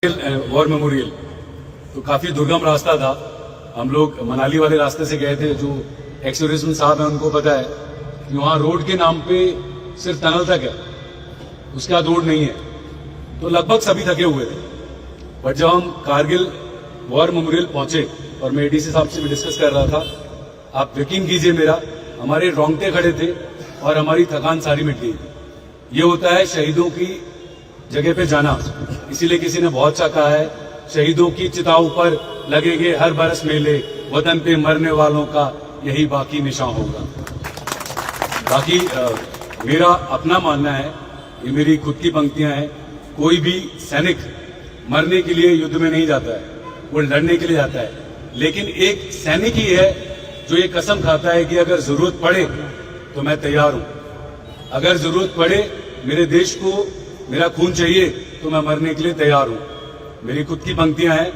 War memorial तो काफी दुर्गम रास्ता था। हम लोग मनाली वाले रास्ते से गए थे। जो एक्स टूरिज्म साहब है उनको पता है कि वहाँ रोड के नाम पे सिर्फ टनल तक है, उसके बाद रोड नहीं है। तो लगभग सभी थके हुए थे। बट जब हम कारगिल वॉर मेमोरियल पहुंचे और मैं एडीसी साहब से भी डिस्कस कर रहा था, आप यकीन कीजिए मेरा, हमारे रोंगटे खड़े थे और हमारी थकान सारी मिट गई थी। ये होता है शहीदों की जगह पे जाना। इसीलिए किसी ने बहुत सा कहा है, शहीदों की चिताओं पर लगेंगे हर बरस मेले, वतन पे मरने वालों का यही बाकी निशान होगा। बाकी मेरा अपना मानना है, ये मेरी खुद की पंक्तियां हैं, कोई भी सैनिक मरने के लिए युद्ध में नहीं जाता है, वो लड़ने के लिए जाता है। लेकिन एक सैनिक ही है जो ये कसम खाता है कि अगर जरूरत पड़े तो मैं तैयार हूं, अगर जरूरत पड़े मेरे देश को मेरा खून चाहिए तो मैं मरने के लिए तैयार हूं। मेरी खुद की पंक्तियां हैं,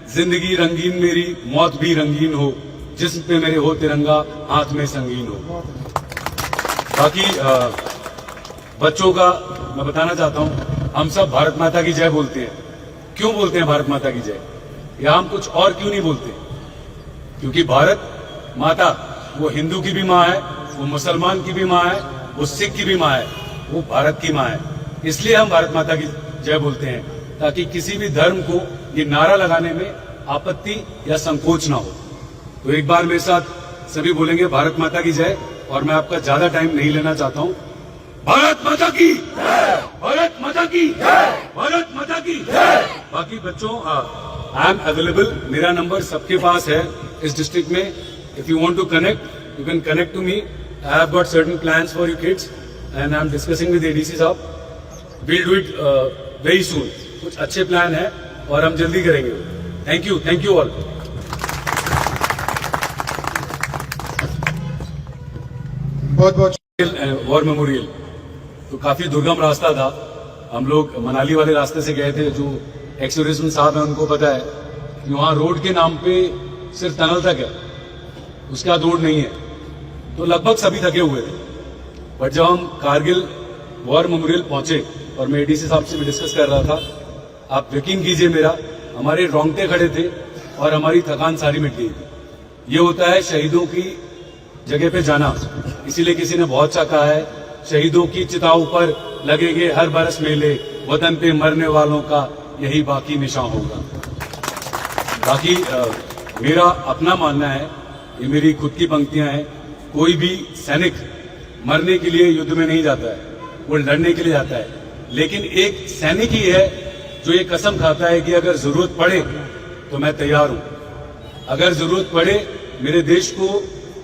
जिंदगी रंगीन मेरी मौत भी रंगीन हो, जिस्म पे मेरे हो तिरंगा हाथ में संगीन हो। बाकी बच्चों का मैं बताना चाहता हूं, हम सब भारत माता की जय बोलते हैं। क्यों बोलते हैं भारत माता की जय, या हम कुछ और क्यों नहीं बोलते? क्योंकि भारत माता वो हिंदू की भी माँ है, वो मुसलमान की भी माँ है, वो सिख की भी माँ है, वो भारत की माँ है। इसलिए हम भारत माता की जय बोलते हैं, ताकि किसी भी धर्म को ये नारा लगाने में आपत्ति या संकोच ना हो। तो एक बार मेरे साथ सभी बोलेंगे भारत माता की जय, और मैं आपका ज्यादा टाइम नहीं लेना चाहता हूं। भारत माता की जय, भारत माता की जय, भारत माता की जय। बाकी बच्चों, आई एम अवेलेबल, मेरा नंबर सबके पास है इस डिस्ट्रिक्ट में। If you want to connect, you can connect to me. I have got certain plans for you kids and I am discussing with ADC साहब। We'll do it very soon. कुछ अच्छे plan है और हम जल्दी करेंगे। Thank you all. बहुत बहुत वॉर मेमोरियल तो काफी दुर्गम रास्ता था। हम लोग मनाली वाले रास्ते से गए थे। जो एक्स टूरिज्म साहब है उनको पता है कि वहाँ रोड के नाम पे सिर्फ टनल तक है, उसके बाद रोड नहीं है। तो लगभग सभी थके हुए थे। बट जब हम कारगिल वॉर मेमोरियल पहुंचे और मैं एडीसी साहब से भी डिस्कस कर रहा था, आप यकीन कीजिए मेरा, हमारे रोंगटे खड़े थे और हमारी थकान सारी मिट गई थी। ये होता है शहीदों की जगह पे जाना। इसीलिए किसी ने बहुत सा कहा है, शहीदों की चिताओं पर लगेंगे हर बरस मेले, वतन पे मरने वालों का यही बाकी निशान होगा। बाकी मेरा अपना मानना है, ये मेरी खुद की पंक्तियां हैं, कोई भी सैनिक मरने के लिए युद्ध में नहीं जाता है, वो लड़ने के लिए जाता है। लेकिन एक सैनिक ही है जो ये कसम खाता है कि अगर जरूरत पड़े तो मैं तैयार हूं, अगर जरूरत पड़े मेरे देश को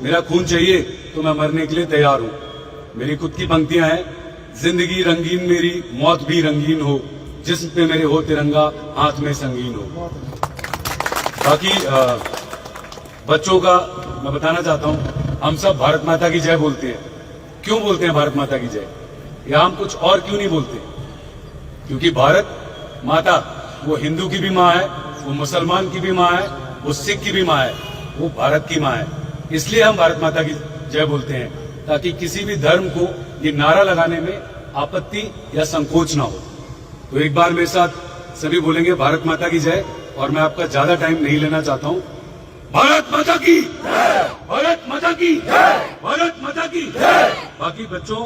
मेरा खून चाहिए तो मैं मरने के लिए तैयार हूं। मेरी खुद की पंक्तियां हैं, जिंदगी रंगीन मेरी मौत भी रंगीन हो, जिस्म पे मेरे हो तिरंगा हाथ में संगीन हो। बाकी बच्चों का मैं बताना चाहता हूं, हम सब भारत माता की जय बोलते हैं। क्यों बोलते हैं भारत माता की जय, या हम कुछ और क्यों नहीं बोलते? क्योंकि भारत माता वो हिंदू की भी माँ है, वो मुसलमान की भी माँ है, वो सिख की भी माँ है, वो भारत की माँ है। इसलिए हम भारत माता की जय बोलते हैं, ताकि किसी भी धर्म को ये नारा लगाने में आपत्ति या संकोच ना हो। तो एक बार मेरे साथ सभी बोलेंगे भारत माता की जय, और मैं आपका ज्यादा टाइम नहीं लेना चाहता हूँ। भारत माता की जय, भारत माता की जय, भारत माता की जय। बाकी बच्चों,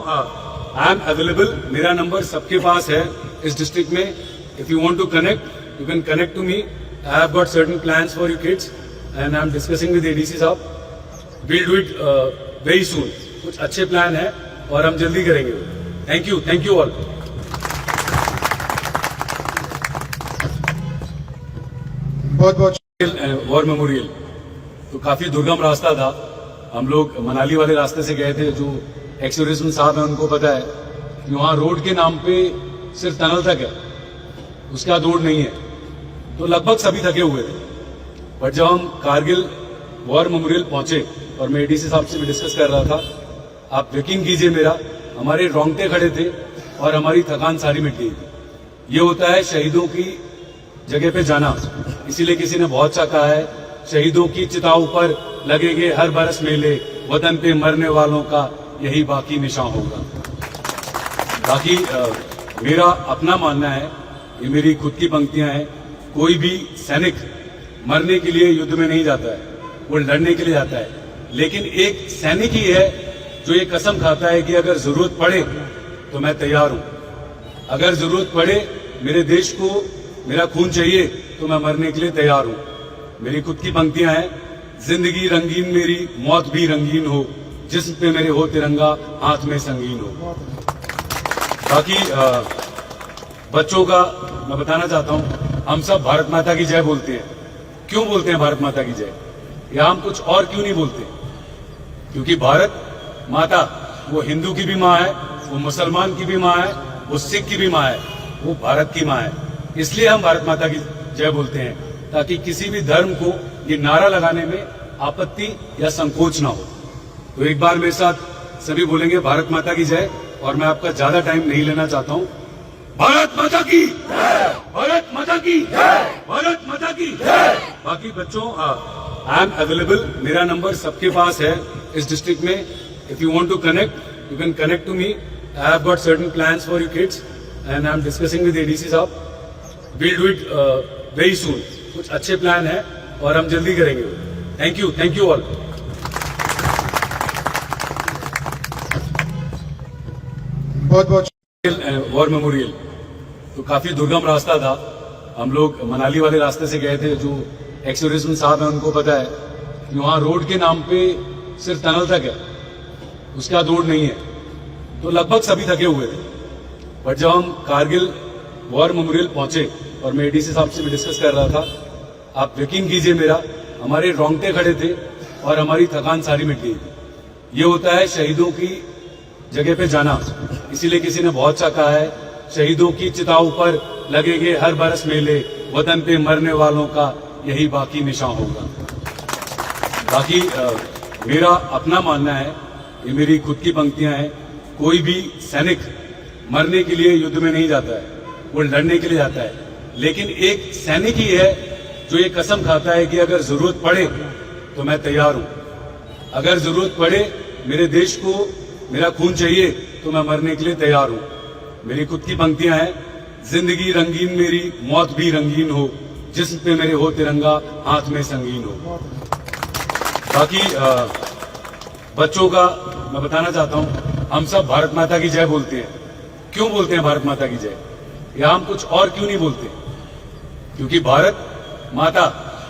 आई एम अवेलेबल, मेरा नंबर सबके पास है इस डिस्ट्रिक्ट में। If you want to connect, you can connect to me. I have got certain plans for you kids and I am discussing with ADC साहब। We'll do it very soon. कुछ अच्छे plan है और हम जल्दी करेंगे। Thank you all. बहुत बहुत वॉर मेमोरियल तो काफी दुर्गम रास्ता था। हम लोग मनाली वाले रास्ते से गए थे। जो एक्स टूरिज्म साहब है उनको पता है कि वहाँ रोड के नाम पे सिर्फ टनल तक है, उसके बाद रोड नहीं है। तो लगभग सभी थके हुए थे। बट जब हम कारगिल वॉर मेमोरियल पहुंचे और मैं एडीसी साहब से भी डिस्कस कर रहा था, आप यकीन कीजिए मेरा, हमारे रोंगटे खड़े थे और हमारी थकान सारी मिट गई थी। ये होता है शहीदों की जगह पे जाना। इसीलिए किसी ने बहुत सा कहा है, शहीदों की चिताओं पर लगेंगे हर बरस मेले, वतन पे मरने वालों का यही बाकी निशान होगा। बाकी मेरा अपना मानना है, ये मेरी खुद की पंक्तियां हैं, कोई भी सैनिक मरने के लिए युद्ध में नहीं जाता है, वो लड़ने के लिए जाता है। लेकिन एक सैनिक ही है जो ये कसम खाता है कि अगर जरूरत पड़े तो मैं तैयार हूं, अगर जरूरत पड़े मेरे देश को मेरा खून चाहिए तो मैं मरने के लिए तैयार हूं। मेरी खुद की पंक्तियां हैं, जिंदगी रंगीन मेरी मौत भी रंगीन हो, जिस्म पे मेरे हो तिरंगा हाथ में संगीन हो। बाकी बच्चों का मैं बताना चाहता हूं, हम सब भारत माता की जय बोलते हैं। क्यों बोलते हैं भारत माता की जय, या हम कुछ और क्यों नहीं बोलते? क्योंकि भारत माता वो हिंदू की भी माँ है, वो मुसलमान की भी माँ है, वो सिख की भी माँ है, वो भारत की माँ है। इसलिए हम भारत माता की जय बोलते हैं, ताकि किसी भी धर्म को ये नारा लगाने में आपत्ति या संकोच ना हो। तो एक बार मेरे साथ सभी बोलेंगे भारत माता की जय, और मैं आपका ज्यादा टाइम नहीं लेना चाहता हूं। भारत माता की जय, भारत माता की जय, भारत माता की जय। बाकी बच्चों, आई एम अवेलेबल, मेरा नंबर सबके पास है इस डिस्ट्रिक्ट में। If you want to connect, you can connect to me. I have got certain plans for you kids and I am discussing with ADC साहब। We'll do it very soon. कुछ अच्छे plan है और हम जल्दी करेंगे। Thank you all. बहुत बहुत वॉर मेमोरियल तो काफी दुर्गम रास्ता था। हम लोग मनाली वाले रास्ते से गए थे। जो एक्स टूरिज्म साहब हैं उनको पता है कि वहाँ रोड के नाम पे सिर्फ टनल तक है, उसके बाद रोड नहीं है। तो लगभग सभी थके हुए थे। बट जब हम कारगिल वॉर मेमोरियल पहुंचे और मैं एडीसी साहब से भी डिस्कस कर रहा था, आप यकीन कीजिए मेरा, हमारे रोंगटे खड़े थे और हमारी थकान सारी मिट गई थी। ये होता है शहीदों की जगह पे जाना। इसीलिए किसी ने बहुत सा कहा है, शहीदों की चिताओं पर लगेंगे हर बरस मेले, वतन पे मरने वालों का यही बाकी निशान होगा। बाकी मेरा अपना मानना है, ये मेरी खुद की पंक्तियां हैं, कोई भी सैनिक मरने के लिए युद्ध में नहीं जाता है, वो लड़ने के लिए जाता है। लेकिन एक सैनिक ही है जो ये कसम खाता है कि अगर जरूरत पड़े तो मैं तैयार हूं, अगर जरूरत पड़े मेरे देश को मेरा खून चाहिए तो मैं मरने के लिए तैयार हूं। मेरी खुद की पंक्तियां हैं, जिंदगी रंगीन मेरी मौत भी रंगीन हो, जिस्म पे मेरे हो तिरंगा हाथ में संगीन हो। बाकी बच्चों का मैं बताना चाहता हूं, हम सब भारत माता की जय बोलते हैं। क्यों बोलते हैं भारत माता की जय, या हम कुछ और क्यों नहीं बोलते? क्योंकि भारत माता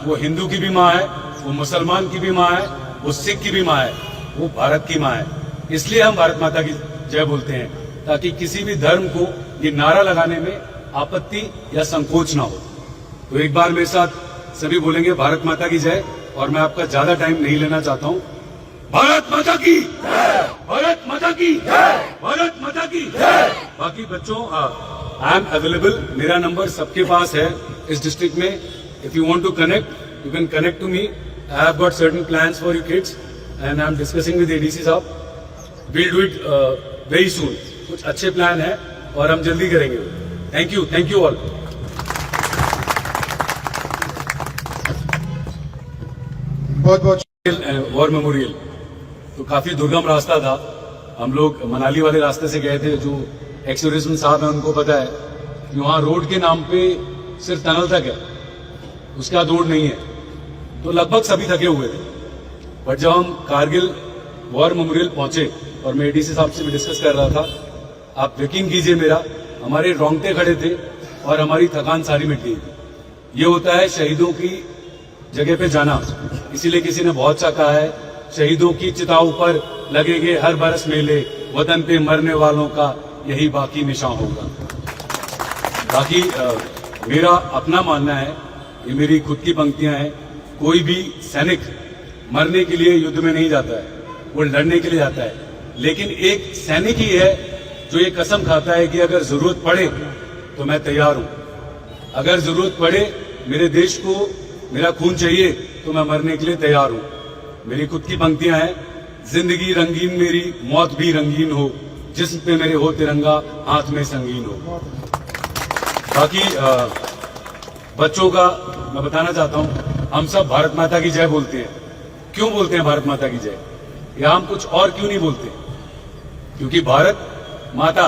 वो हिंदू की भी माँ है, वो मुसलमान की भी माँ है, वो सिख की भी माँ है, वो भारत की माँ है। इसलिए हम भारत माता की जय बोलते हैं, ताकि किसी भी धर्म को ये नारा लगाने में आपत्ति या संकोच ना हो। तो एक बार मेरे साथ सभी बोलेंगे भारत माता की जय, और मैं आपका ज्यादा टाइम नहीं लेना चाहता हूं। भारत माता की जय, भारत माता की जय, भारत माता की जय। बाकी बच्चों, आई एम अवेलेबल, मेरा नंबर सबके पास है इस डिस्ट्रिक्ट में। If you want to connect, you can connect to me. I have got certain plans for you kids and I am discussing with ADC साहब। We'll do it very soon. कुछ अच्छे plan है और हम जल्दी करेंगे। Thank you all. बहुत बहुत वॉर मेमोरियल तो काफी दुर्गम रास्ता था। हम लोग मनाली वाले रास्ते से गए थे। जो एक्स टूरिज्म साहब हैं उनको पता है कि वहाँ रोड के नाम पे सिर्फ टनल तक है, उसके बाद रोड नहीं है। तो लगभग सभी थके हुए थे। बट जब हम कारगिल वॉर मेमोरियल पहुंचे और मैं एडीसी साहब से भी डिस्कस कर रहा था, आप यकीन कीजिए मेरा, हमारे रोंगटे खड़े थे और हमारी थकान सारी मिट गई थी। ये होता है शहीदों की जगह पे जाना। इसीलिए किसी ने बहुत सा कहा है, शहीदों की चिताओं पर लगेंगे हर बरस मेले, वतन पे मरने वालों का यही बाकी निशान होगा। बाकी मेरा अपना मानना है, ये मेरी खुद की पंक्तियां हैं, कोई भी सैनिक मरने के लिए युद्ध में नहीं जाता है, वो लड़ने के लिए जाता है। लेकिन एक सैनिक ही है जो ये कसम खाता है कि अगर जरूरत पड़े तो मैं तैयार हूं, अगर जरूरत पड़े मेरे देश को मेरा खून चाहिए तो मैं मरने के लिए तैयार हूं। मेरी खुद की पंक्तियां हैं, जिंदगी रंगीन मेरी मौत भी रंगीन हो, जिस्म पे मेरे हो तिरंगा हाथ में संगीन हो। बाकी बच्चों का मैं बताना चाहता हूं, हम सब भारत माता की जय बोलते हैं। क्यों बोलते हैं भारत माता की जय, या हम कुछ और क्यों नहीं बोलते? क्योंकि भारत माता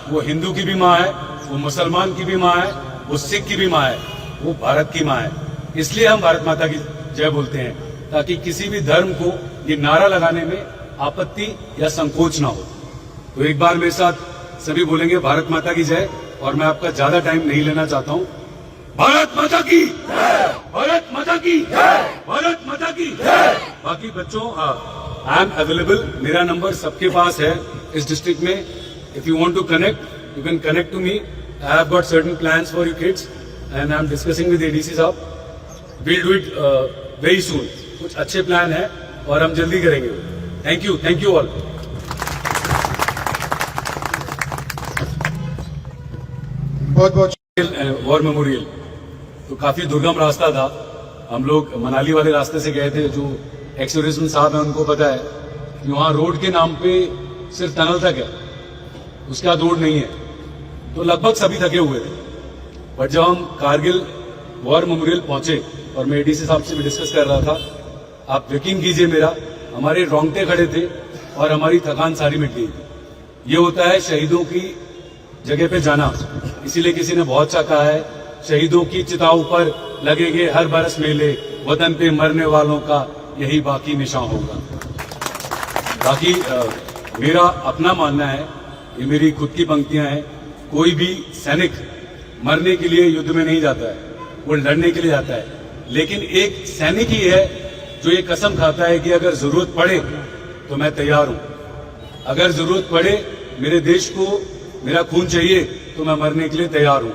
वो हिंदू की भी माँ है, वो मुसलमान की भी माँ है, वो सिख की भी माँ है, वो भारत की माँ है। इसलिए हम भारत माता की जय बोलते हैं, ताकि किसी भी धर्म को ये नारा लगाने में आपत्ति या संकोच ना हो। तो एक बार मेरे साथ सभी बोलेंगे भारत माता की जय, और मैं आपका ज्यादा टाइम नहीं लेना चाहता हूं। भारत माता की जय, भारत माता की जय, भारत माता की जय। बाकी बच्चों, आई एम अवेलेबल, मेरा नंबर सबके पास है इस डिस्ट्रिक्ट में। If you want to connect, you can connect to me. I have got certain plans for you kids and I am discussing with ADC साहब। Will do it very soon. कुछ अच्छे plan है और हम जल्दी करेंगे। Thank you all. बहुत बहुत वॉर मेमोरियल तो काफी दुर्गम रास्ता था। हम लोग मनाली वाले रास्ते से गए थे। जो एक्स टूरिज्म साहब है उनको पता है कि वहां रोड के नाम पे सिर्फ टनल तक है, उसके बाद रोड नहीं है। तो लगभग सभी थके हुए थे। बट जब हम कारगिल वॉर मेमोरियल पहुंचे, और मैं एडीसी साहब से भी डिस्कस कर रहा था, आप यकीन कीजिए मेरा, हमारे रोंगटे खड़े थे और हमारी थकान सारी मिट गई थी। ये होता है शहीदों की जगह पे जाना। इसीलिए किसी ने बहुत सा कहा है, शहीदों की चिताओं पर लगेंगे हर बरस मेले, वतन पे मरने वालों का यही बाकी निशान होगा। बाकी मेरा अपना मानना है, ये मेरी खुद की पंक्तियां हैं, कोई भी सैनिक मरने के लिए युद्ध में नहीं जाता है, वो लड़ने के लिए जाता है। लेकिन एक सैनिक ही है जो ये कसम खाता है कि अगर जरूरत पड़े तो मैं तैयार हूं, अगर जरूरत पड़े मेरे देश को मेरा खून चाहिए तो मैं मरने के लिए तैयार हूं।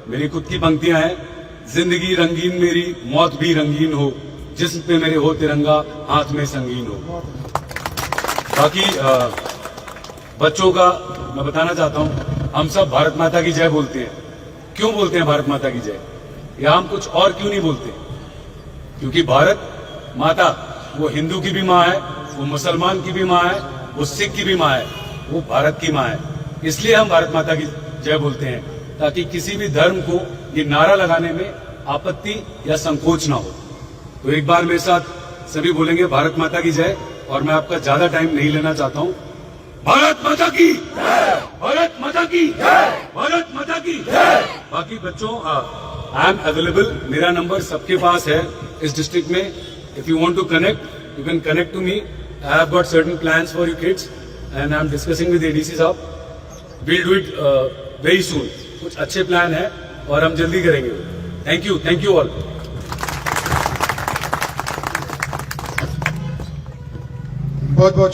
मेरी खुद की पंक्तियां हैं, जिंदगी रंगीन मेरी मौत भी रंगीन हो, जिस्म पे मेरे हो तिरंगा हाथ में संगीन हो। बाकी बच्चों का मैं बताना चाहता हूं, हम सब भारत माता की जय बोलते हैं। क्यों बोलते हैं भारत माता की जय, या हम कुछ और क्यों नहीं बोलते? क्योंकि भारत माता वो हिंदू की भी माँ है, वो मुसलमान की भी माँ है, वो सिख की भी माँ है, वो भारत की माँ है। इसलिए हम भारत माता की जय बोलते हैं, ताकि किसी भी धर्म को ये नारा लगाने में आपत्ति या संकोच ना हो। तो एक बार मेरे साथ सभी बोलेंगे भारत माता की जय, और मैं आपका ज्यादा टाइम नहीं लेना चाहता हूं। भारत माता की जय, भारत माता की जय, भारत माता की जय। बाकी बच्चों, आई एम अवेलेबल, मेरा नंबर सबके पास है इस डिस्ट्रिक्ट में। If you want to connect, you can connect to me. I have got certain plans for you kids and I am discussing with ADC साहब। Will do it very soon. कुछ अच्छे plan है और हम जल्दी करेंगे। Thank you all. बहुत बहुत